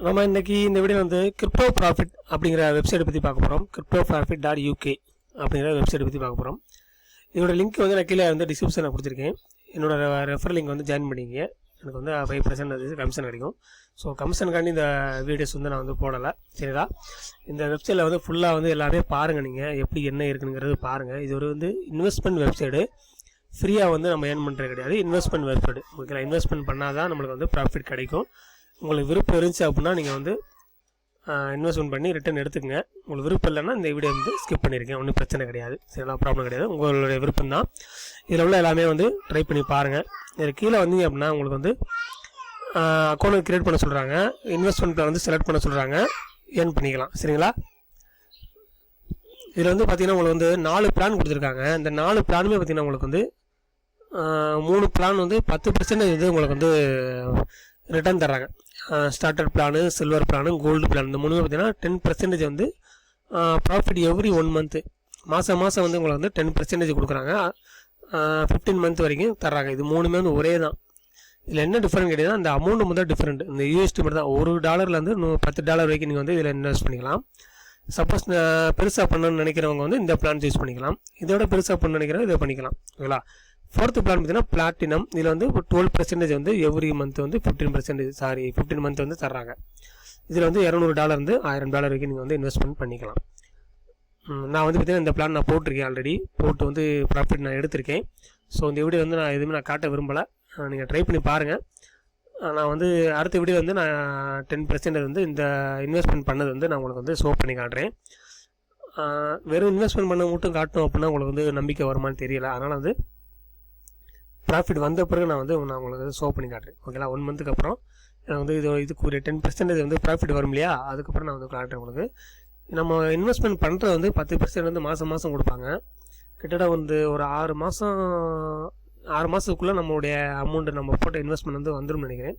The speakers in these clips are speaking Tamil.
நம்ம இன்னைக்கு இந்த வீடியோ வந்து கிரிப்டோ ப்ராஃபிட் அப்படிங்கிற வெப்சைட் பற்றி பார்க்க போகிறோம். cryptoprofit.uk அப்படிங்கிற வெப்சைட் பற்றி பார்க்க போகிறோம். இதோட லிங்க் வந்து நான் கீழே வந்து டிஸ்கிரிப்ஷனில் கொடுத்துருக்கேன். என்னோட ரெஃபர் லிங்க் வந்து ஜாயின் பண்ணிங்க. எனக்கு வந்து 5% கமிஷன் கிடைக்கும். ஸோ கமிஷனுக்காண்டி இந்த வீடியோஸ் வந்து நான் வந்து போடலை. சரிங்களா? இந்த வெப்சைட்டில் வந்து ஃபுல்லாக வந்து எல்லாமே பாருங்கள். நீங்கள் எப்படி என்ன இருக்குங்கிறது பாருங்கள். இது ஒரு வந்து இன்வெஸ்ட்மெண்ட் வெப்சைடு. ஃப்ரீயாக வந்து நம்ம ஏர்ன் பண்ணுறது கிடையாது. Investment website. ஓகேங்களா? இன்வெஸ்ட்மெண்ட் பண்ணால் தான் நம்மளுக்கு வந்து ப்ராஃபிட் கிடைக்கும். உங்களுக்கு விருப்பம் இருந்துச்சு அப்படின்னா நீங்கள் வந்து இன்வெஸ்ட்மெண்ட் பண்ணி ரிட்டர்ன் எடுத்துக்கங்க. உங்களுக்கு விருப்பம் இல்லைன்னா இந்த வீடியோ வந்து ஸ்கிப் பண்ணியிருக்கேன். ஒன்றும் பிரச்சனை கிடையாது. சரிங்களா? ப்ராப்ளம் கிடையாது. உங்களுடைய விருப்பம் தான். இதில் உள்ள எல்லாமே வந்து ட்ரை பண்ணி பாருங்கள். இதில் கீழே வந்தீங்க அப்படின்னா உங்களுக்கு வந்து அக்கௌண்ட் க்ரியேட் பண்ண சொல்கிறாங்க. இன்வெஸ்ட்மெண்ட் பிளான் வந்து செலக்ட் பண்ண சொல்கிறாங்க. ஏர்ன் பண்ணிக்கலாம். சரிங்களா? இதில் வந்து பார்த்திங்கன்னா உங்களுக்கு வந்து 4 பிளான் கொடுத்துருக்காங்க. இந்த 4 பிளானுமே பார்த்திங்கன்னா உங்களுக்கு வந்து 3 பிளான் வந்து 10% இது உங்களுக்கு வந்து ரிட்டர்ன் தர்றாங்க. Starter plan, silver plan, gold plan, இந்த மூணுமே பார்த்தீங்கன்னா 10% வந்து ப்ராஃபிட் எவ்ரி 1 மந்த்து. மாதம் வந்து உங்களுக்கு வந்து 10% கொடுக்குறாங்க. 15 மந்த் வரைக்கும் தர்றாங்க. இது மூணுமே வந்து ஒரே தான். இதில் என்ன டிஃப்ரெண்ட் கிடையாதுன்னா அந்த அமௌண்ட் மட்டும் டிஃப்ரெண்ட். இந்த யூஎஸ்டி மட்டும் தான். $1 $10 வரைக்கும் நீங்கள் வந்து இதில் இன்வெஸ்ட் பண்ணிக்கலாம். சப்போஸ் பெருசாக பண்ணணும்னு நினைக்கிறவங்க வந்து இந்த பிளான் யூஸ் பண்ணிக்கலாம். இதோட பெருசாக பண்ணணும்னு நினைக்கிறவங்க இதை பண்ணிக்கலாம். ஓகேங்களா? 4th பிளான் பார்த்தீங்கன்னா பிளாட்டினம். இதில் வந்து 12% வந்து எவ்ரி மந்த் வந்து 15 மந்த் வந்து தர்றாங்க. இதில் வந்து $200 இருந்து $1000 வரைக்கும் நீங்கள் வந்து இன்வெஸ்ட்மெண்ட் பண்ணிக்கலாம். நான் வந்து பார்த்தீங்கன்னா இந்த பிளான் நான் போட்டிருக்கேன். ஆல்ரெடி போட்டு வந்து ப்ராஃபிட் நான் எடுத்திருக்கேன். ஸோ இந்த வீடியோ வந்து நான் எதுவுமே நான் காட்ட விரும்பலை. நீங்கள் ட்ரை பண்ணி பாருங்கள். நான் வந்து அடுத்த வீடியோ வந்து நான் 10% வந்து இந்த இன்வெஸ்ட்மெண்ட் பண்ணது வந்து நான் உங்களுக்கு வந்து ஷோ பண்ணி காட்டுறேன். வெறும் இன்வெஸ்ட்மெண்ட் பண்ண மட்டும் காட்டணும் அப்படின்னா உங்களுக்கு வந்து நம்பிக்கை வருமானு தெரியல. அதனால் வந்து ப்ராஃபிட் வந்த பிறகு நான் உங்களுக்கு ஷோ பண்ணி காட்டுறேன். ஓகேங்களா? 1 மந்த்துக்கு அப்புறம் எனக்கு வந்து இதுக்கு ஒரு 10% வந்து ப்ராஃபிட் வரும் இல்லையா? அதுக்கப்புறம் நான் வந்து காட்டுறேன் உங்களுக்கு. நம்ம இன்வெஸ்ட்மெண்ட் பண்ணுறது வந்து 10% வந்து மாதம் கொடுப்பாங்க. கிட்டத்தட்ட வந்து ஒரு 6 மாதத்துக்குள்ளே நம்மளுடைய அமௌண்ட்டு நம்ம போட்ட இன்வெஸ்ட்மெண்ட் வந்து வந்துடும் நினைக்கிறேன்.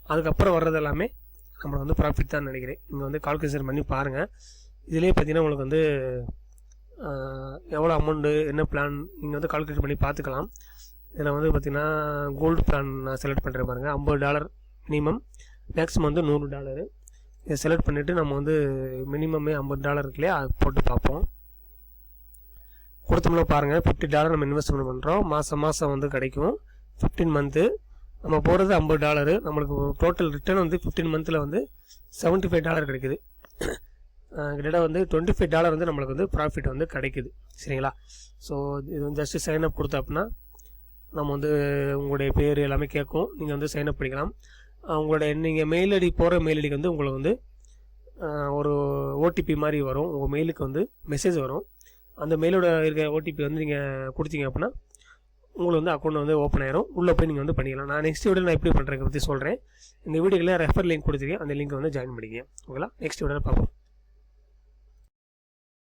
அதுக்கப்புறம் வர்றது எல்லாமே நம்மளுக்கு வந்து ப்ராஃபிட் தான் நினைக்கிறேன். நீங்கள் வந்து கால்குலேஷன் பண்ணி பாருங்கள். இதிலே பார்த்தீங்கன்னா உங்களுக்கு வந்து எவ்வளோ அமௌண்ட்டு, என்ன பிளான் நீங்கள் வந்து கால்குலேட் பண்ணி பார்த்துக்கலாம். இதில் வந்து பார்த்திங்கன்னா கோல்டு பிளான் நான் செலக்ட் பண்ணுறேன் பாருங்கள். $50 மினிமம், மேக்ஸிமம் வந்து $100. இதை செலக்ட் பண்ணிவிட்டு நம்ம வந்து மினிமமே $50 இருக்கு இல்லையா? அது போட்டு பார்ப்போம். கொடுத்தோம்னா பாருங்கள் $50 நம்ம இன்வெஸ்ட்மெண்ட் பண்ணுறோம். மாதம் வந்து கிடைக்கும். 15 மந்த்து நம்ம போகிறது $50. நம்மளுக்கு டோட்டல் ரிட்டர்ன் வந்து 15 மந்தில் வந்து $75 கிடைக்குது. கிட்டத்தட்ட வந்து $25 வந்து நம்மளுக்கு வந்து ப்ராஃபிட் வந்து கிடைக்குது. சரிங்களா? ஸோ இது வந்து ஜஸ்ட்டு சைன் அப் கொடுத்தா அப்படின்னா நம்ம வந்து உங்களுடைய பேர் எல்லாமே கேட்கும். நீங்கள் வந்து சைன் அப் பண்ணிக்கலாம். உங்களுடைய நீங்கள் மெயில் ஐடி போகிற மெயில் ஐடிக்கு வந்து உங்களுக்கு வந்து ஒரு ஓடிபி மாதிரி வரும். உங்கள் மெயிலுக்கு வந்து மெசேஜ் வரும். அந்த மெயிலோட இருக்க ஓடிபி வந்து நீங்கள் கொடுத்தீங்க அப்படின்னா உங்களுக்கு வந்து அக்கௌண்ட் வந்து ஓப்பன் ஆயிரும். உள்ளே போய் நீங்கள் வந்து பண்ணிக்கலாம். நான் நெக்ஸ்ட் வீடியோ நான் எப்படி பண்ணுறேங்க பற்றி சொல்கிறேன். இந்த வீடியோவில் ரெஃபர் லிங்க் கொடுத்துருக்கேன். அந்த லிங்க் வந்து ஜாயின் பண்ணிக்கங்க. ஓகேங்களா? நெக்ஸ்ட் வீடியோவில் பார்ப்போம்.